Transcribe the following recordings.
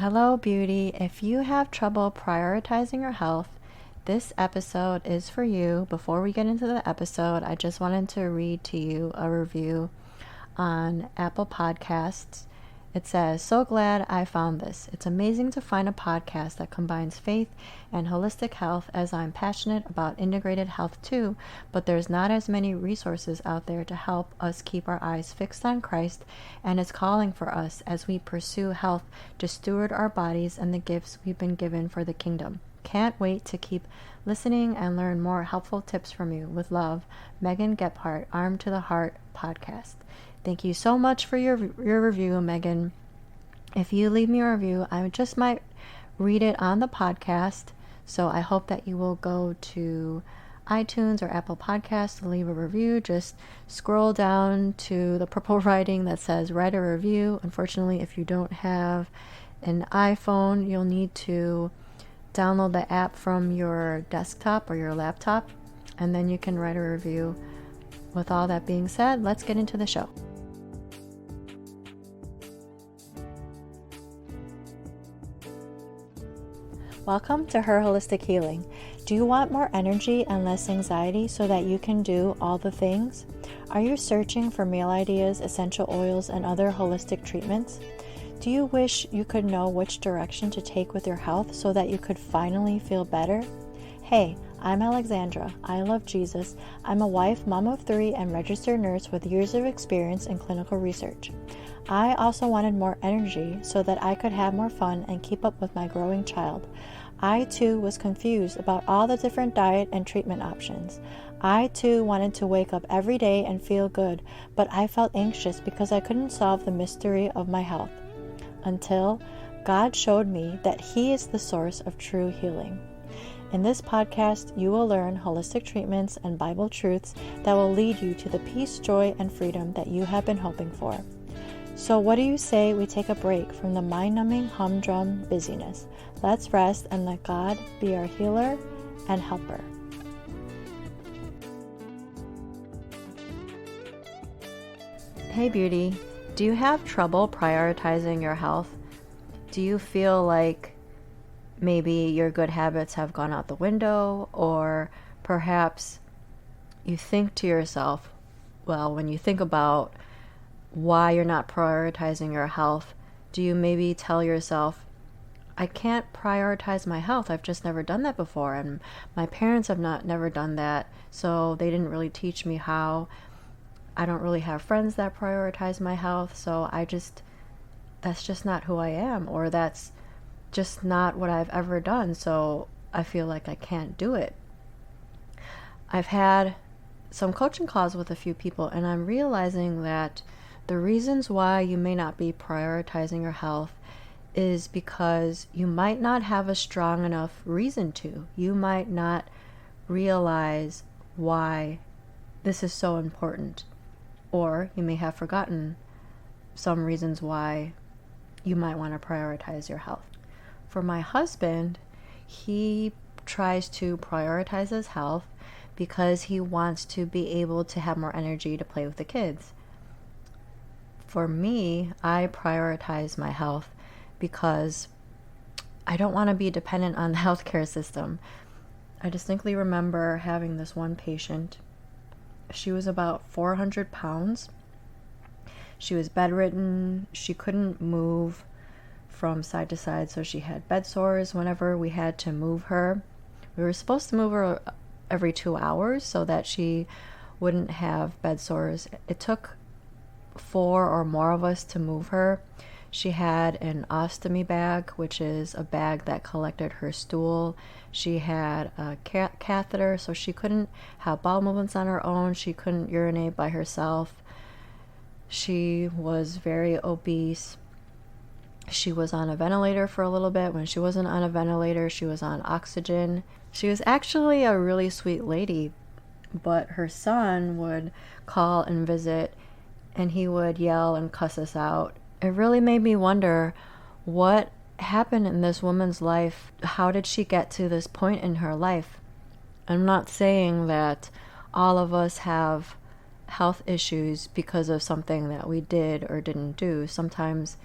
Hello, beauty. If you have trouble prioritizing your health, this episode is for you. Before we get into the episode, I just wanted to read to you a review on Apple Podcasts. It says, "So glad I found this. It's amazing to find a podcast that combines faith and holistic health, as I'm passionate about integrated health too, but there's not as many resources out there to help us keep our eyes fixed on Christ and His calling for us as we pursue health to steward our bodies and the gifts we've been given for the kingdom. Can't wait to keep listening and learn more helpful tips from you. With love, Megan Gephardt, Arm to the Heart Podcast." Thank you so much for your review, Megan. If you leave me a review, I just might read it on the podcast. So I hope that you will go to iTunes or Apple Podcasts to leave a review. Just scroll down to the purple writing that says write a review. Unfortunately, if you don't have an iPhone, you'll need to download the app from your desktop or your laptop, and then you can write a review. With all that being said, let's get into the show. Welcome to Her Holistic Healing. Do you want more energy and less anxiety so that you can do all the things? Are you searching for meal ideas, essential oils, and other holistic treatments? Do you wish you could know which direction to take with your health so that you could finally feel better? Hey, I'm Alexandra. I love Jesus. I'm a wife, mom of 3, and registered nurse with years of experience in clinical research. I also wanted more energy so that I could have more fun and keep up with my growing child. I too was confused about all the different diet and treatment options. I too wanted to wake up every day and feel good, but I felt anxious because I couldn't solve the mystery of my health. Until God showed me that He is the source of true healing. In this podcast, you will learn holistic treatments and Bible truths that will lead you to the peace, joy, and freedom that you have been hoping for. So what do you say we take a break from the mind-numbing humdrum busyness? Let's rest and let God be our healer and helper. Hey beauty, do you have trouble prioritizing your health? Do you feel like maybe your good habits have gone out the window, or perhaps you think to yourself, well, when you think about why you're not prioritizing your health, do you maybe tell yourself, I can't prioritize my health. I've just never done that before, and my parents have never done that, so they didn't really teach me how. I don't really have friends that prioritize my health, so that's just not who I am, or that's just not what I've ever done, so I feel like I can't do it. I've had some coaching calls with a few people, and I'm realizing that the reasons why you may not be prioritizing your health is because you might not have a strong enough reason to. You might not realize why this is so important, or you may have forgotten some reasons why you might want to prioritize your health. For my husband, he tries to prioritize his health because he wants to be able to have more energy to play with the kids. For me, I prioritize my health because I don't want to be dependent on the healthcare system. I distinctly remember having this one patient. She was about 400 pounds. She was bedridden. She couldn't move from side to side, so she had bed sores whenever we had to move her. We were supposed to move her every 2 hours so that she wouldn't have bed sores. It took 4 or more of us to move her. She had an ostomy bag, which is a bag that collected her stool. She had a catheter, so she couldn't have bowel movements on her own. She couldn't urinate by herself. She was very obese. She was on a ventilator for a little bit. When she wasn't on a ventilator, she was on oxygen. She was actually a really sweet lady, but her son would call and visit, and he would yell and cuss us out. It really made me wonder what happened in this woman's life. How did she get to this point in her life? I'm not saying that all of us have health issues because of something that we did or didn't do. Sometimes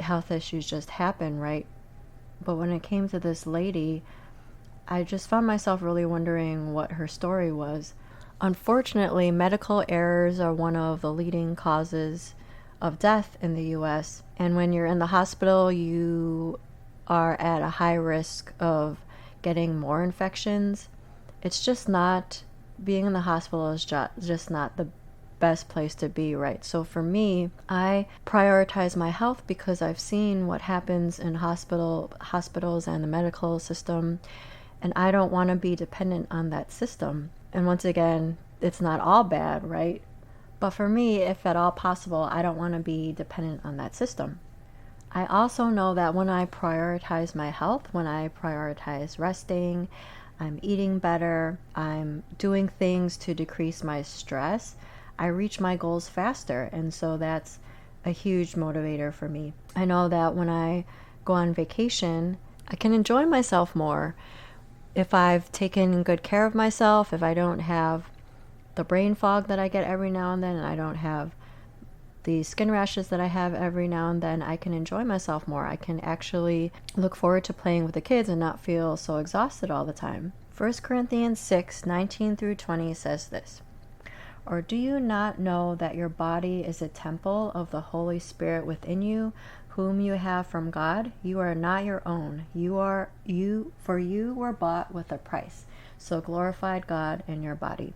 health issues just happen, right? But when it came to this lady, I just found myself really wondering what her story was. Unfortunately, medical errors are one of the leading causes of death in the US. And when you're in the hospital, you are at a high risk of getting more infections. It's just not, being in the hospital is just not the best place to be, right? So for me, I prioritize my health because I've seen what happens in hospitals and the medical system, and I don't want to be dependent on that system. And once again, it's not all bad, right? But for me, if at all possible, I don't want to be dependent on that system. I also know that when I prioritize my health, when I prioritize resting, I'm eating better, I'm doing things to decrease my stress, I reach my goals faster. And so that's a huge motivator for me. I know that when I go on vacation, I can enjoy myself more. If I've taken good care of myself, if I don't have the brain fog that I get every now and then, and I don't have the skin rashes that I have every now and then, I can enjoy myself more. I can actually look forward to playing with the kids and not feel so exhausted all the time. 1 Corinthians 6:19-20 says this, "Or do you not know that your body is a temple of the Holy Spirit within you, whom you have from God? You are not your own. For you were bought with a price. So glorify God in your body."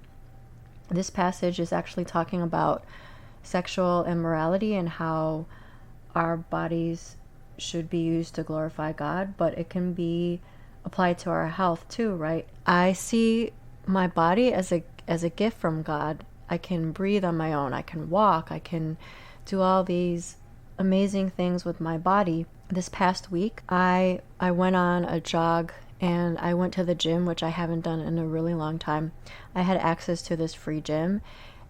This passage is actually talking about sexual immorality and how our bodies should be used to glorify God, but it can be applied to our health too, right? I see my body as a gift from God. I can breathe on my own. I can walk. I can do all these amazing things with my body. This past week, I went on a jog and I went to the gym, which I haven't done in a really long time. I had access to this free gym.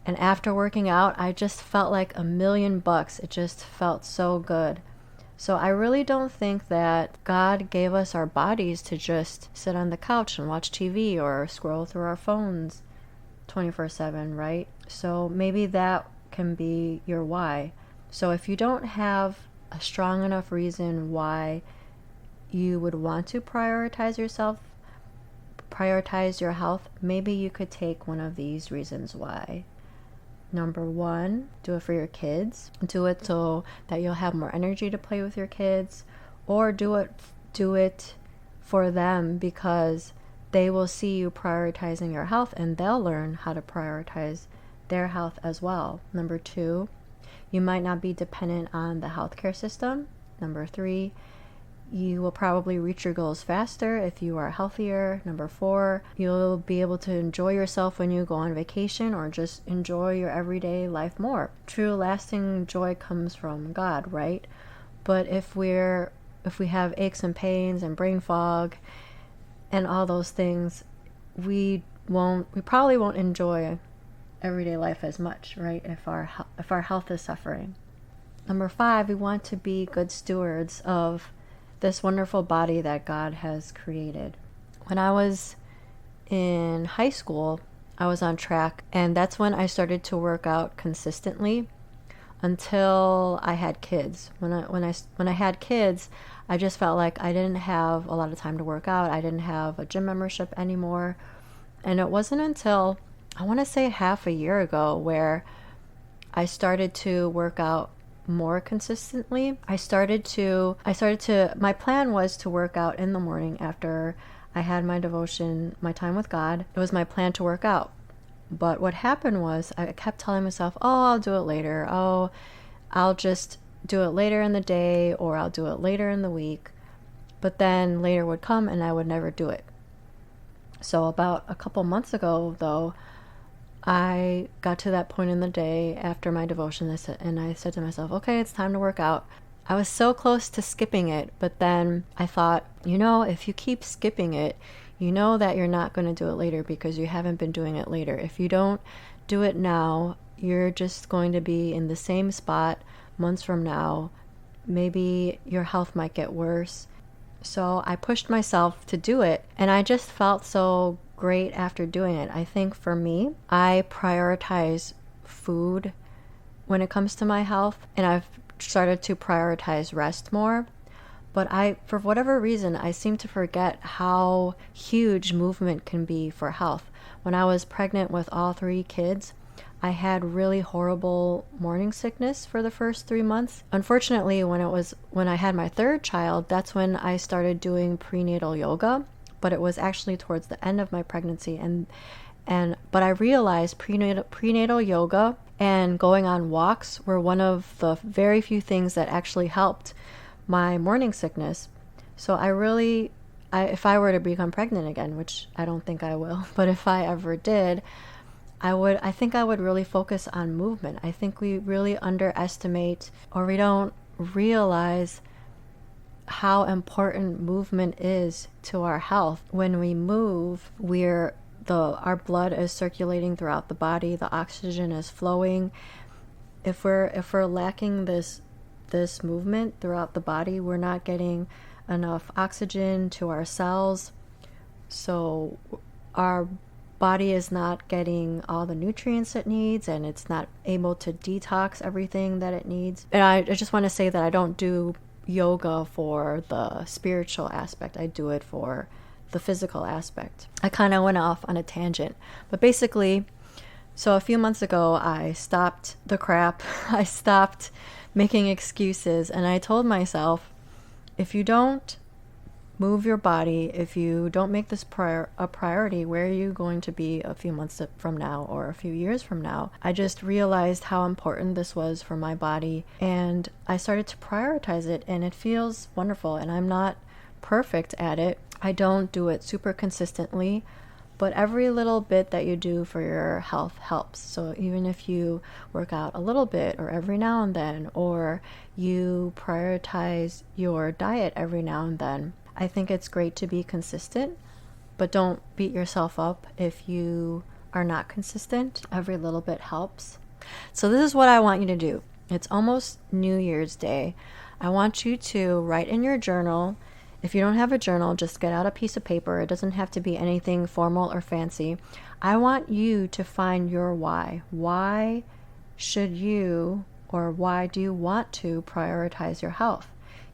And after working out, I just felt like $1,000,000. It just felt so good. So I really don't think that God gave us our bodies to just sit on the couch and watch TV or scroll through our phones 24/7, right? So maybe that can be your why. So if you don't have a strong enough reason why you would want to prioritize your health, maybe you could take one of these reasons why. Number 1, do it for your kids. Do it so that you'll have more energy to play with your kids, or do it for them because they will see you prioritizing your health and they'll learn how to prioritize their health as well. Number 2, you might not be dependent on the healthcare system. Number 3, you will probably reach your goals faster if you are healthier. Number 4, you'll be able to enjoy yourself when you go on vacation or just enjoy your everyday life more. True lasting joy comes from God, right? But if we have aches and pains and brain fog and all those things, we probably won't enjoy everyday life as much, right? If our health is suffering. Number 5, we want to be good stewards of this wonderful body that God has created. When I was in high school, I was on track, and that's when I started to work out consistently until I had kids. When I had kids, I just felt like I didn't have a lot of time to work out. I didn't have a gym membership anymore. And it wasn't until, I want to say half a year ago, where I started to work out more consistently. My plan was to work out in the morning after I had my devotion, my time with God. It was my plan to work out. But what happened was I kept telling myself, oh, I'll do it later. Oh, I'll just do it later in the day, or I'll do it later in the week. But then later would come and I would never do it. So about a couple months ago, though, I got to that point in the day after my devotion, and I said to myself, okay, it's time to work out. I was so close to skipping it, but then I thought, if you keep skipping it, you know that you're not going to do it later because you haven't been doing it later. If you don't do it now, you're just going to be in the same spot months from now. Maybe your health might get worse. So I pushed myself to do it, and I just felt so great after doing it. I think for me, I prioritize food when it comes to my health, and I've started to prioritize rest more. But for whatever reason, I seem to forget how huge movement can be for health. When I was pregnant with all 3 kids, I had really horrible morning sickness for the first 3 months. Unfortunately, when I had my 3rd child, that's when I started doing prenatal yoga, but it was actually towards the end of my pregnancy. But I realized prenatal yoga and going on walks were one of the very few things that actually helped my morning sickness. So if I were to become pregnant again, which I don't think I will, but if I ever did, I think I would really focus on movement. I think we really underestimate, or we don't realize how important movement is to our health. When we move, our blood is circulating throughout the body, the oxygen is flowing. If we're lacking this movement throughout the body, we're not getting enough oxygen to our cells, so our body is not getting all the nutrients it needs, and it's not able to detox everything that it needs. And I just want to say that I don't do yoga for the spiritual aspect. I do it for the physical aspect. I kind of went off on a tangent, but basically, so a few months ago, I stopped the crap. I stopped making excuses, and I told myself, if you don't move your body, if you don't make this a priority, where are you going to be a few months from now or a few years from now? I just realized how important this was for my body, and I started to prioritize it, and it feels wonderful. And I'm not perfect at it. I don't do it super consistently, but every little bit that you do for your health helps. So even if you work out a little bit, or every now and then, or you prioritize your diet every now and then, I think it's great to be consistent, but don't beat yourself up if you are not consistent. Every little bit helps. So this is what I want you to do. It's almost New Year's Day. I want you to write in your journal. If you don't have a journal, just get out a piece of paper. It doesn't have to be anything formal or fancy. I want you to find your why. Why should you, or why do you want to prioritize your health?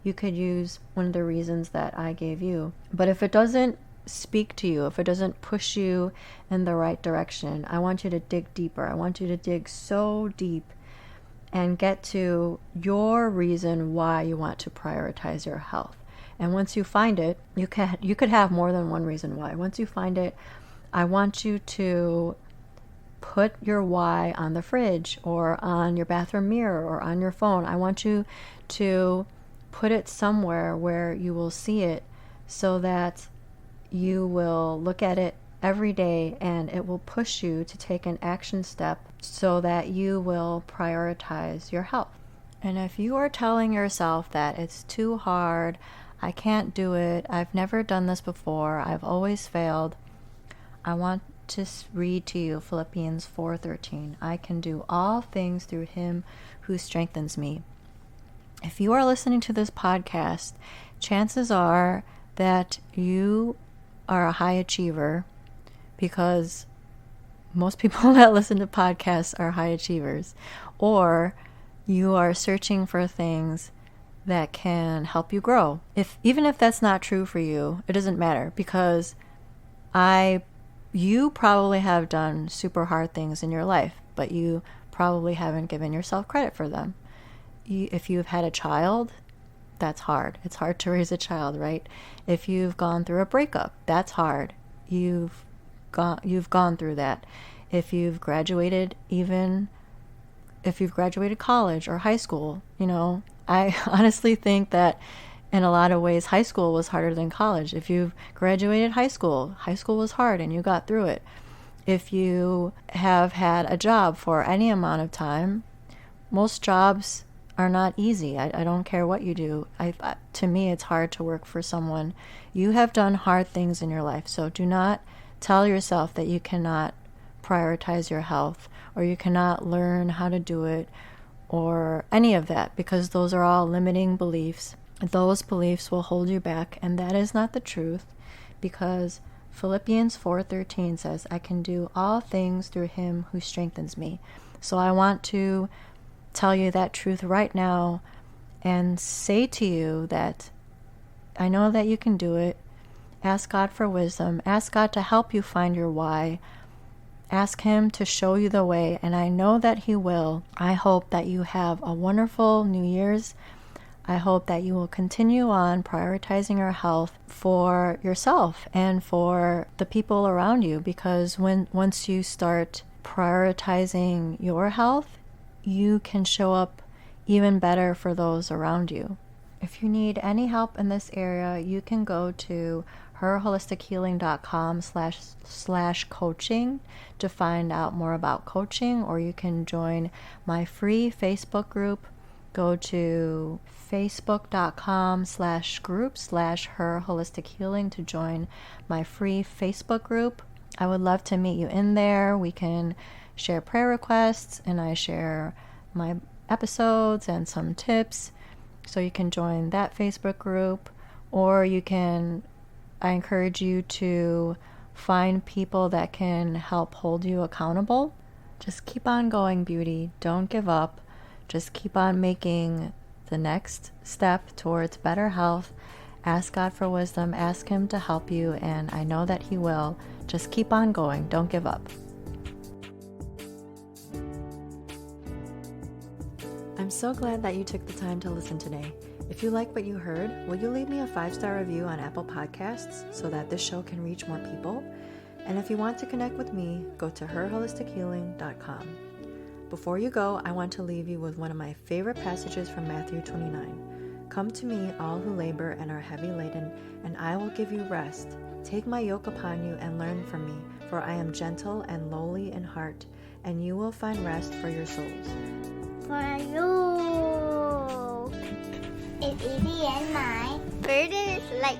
You could use one of the reasons that I gave you. But if it doesn't speak to you, if it doesn't push you in the right direction, I want you to dig deeper. I want you to dig so deep and get to your reason why you want to prioritize your health. And once you find it, you could have more than one reason why. Once you find it, I want you to put your why on the fridge, or on your bathroom mirror, or on your phone. I want you to put it somewhere where you will see it, so that you will look at it every day and it will push you to take an action step so that you will prioritize your health. And if you are telling yourself that it's too hard, I can't do it, I've never done this before, I've always failed, I want to read to you Philippians 4:13. I can do all things through him who strengthens me. If you are listening to this podcast, chances are that you are a high achiever, because most people that listen to podcasts are high achievers, or you are searching for things that can help you grow. Even if that's not true for you, it doesn't matter, because you probably have done super hard things in your life, but you probably haven't given yourself credit for them. If you've had a child, that's hard. It's hard to raise a child, right? If you've gone through a breakup, that's hard. You've gone through that. If you've graduated college or high school, I honestly think that in a lot of ways, high school was harder than college. If you've graduated high school was hard and you got through it. If you have had a job for any amount of time, most jobs are not easy. I don't care what you do. To me, it's hard to work for someone. You have done hard things in your life, so do not tell yourself that you cannot prioritize your health, or you cannot learn how to do it, or any of that, because those are all limiting beliefs. Those beliefs will hold you back, and that is not the truth, because Philippians 4:13 says, I can do all things through him who strengthens me. So I want to tell you that truth right now and say to you that I know that you can do it. Ask God for wisdom. Ask God to help you find your why. Ask Him to show you the way, and I know that He will. I hope that you have a wonderful New Year's. I hope that you will continue on prioritizing your health for yourself and for the people around you, because once you start prioritizing your health, you can show up even better for those around you. If you need any help in this area, you can go to herholistichealing.com/coaching to find out more about coaching, or you can join my free Facebook group. Go to facebook.com/group/herholistichealing to join my free Facebook group. I would love to meet you in there. We can share prayer requests, and I share my episodes and some tips. So you can join that Facebook group, or I encourage you to find people that can help hold you accountable. Just keep on going, beauty. Don't give up. Just keep on making the next step towards better health. Ask God for wisdom. Ask Him to help you, and I know that He will. Just keep on going. Don't give up. I'm so glad that you took the time to listen today. If you like what you heard, will you leave me a 5-star review on Apple Podcasts so that this show can reach more people? And if you want to connect with me, go to herholistichealing.com. Before you go, I want to leave you with one of my favorite passages from Matthew 29. Come to me, all who labor and are heavy laden, and I will give you rest. Take my yoke upon you and learn from me, for I am gentle and lowly in heart, and you will find rest for your souls. For you is easy and my burden is light.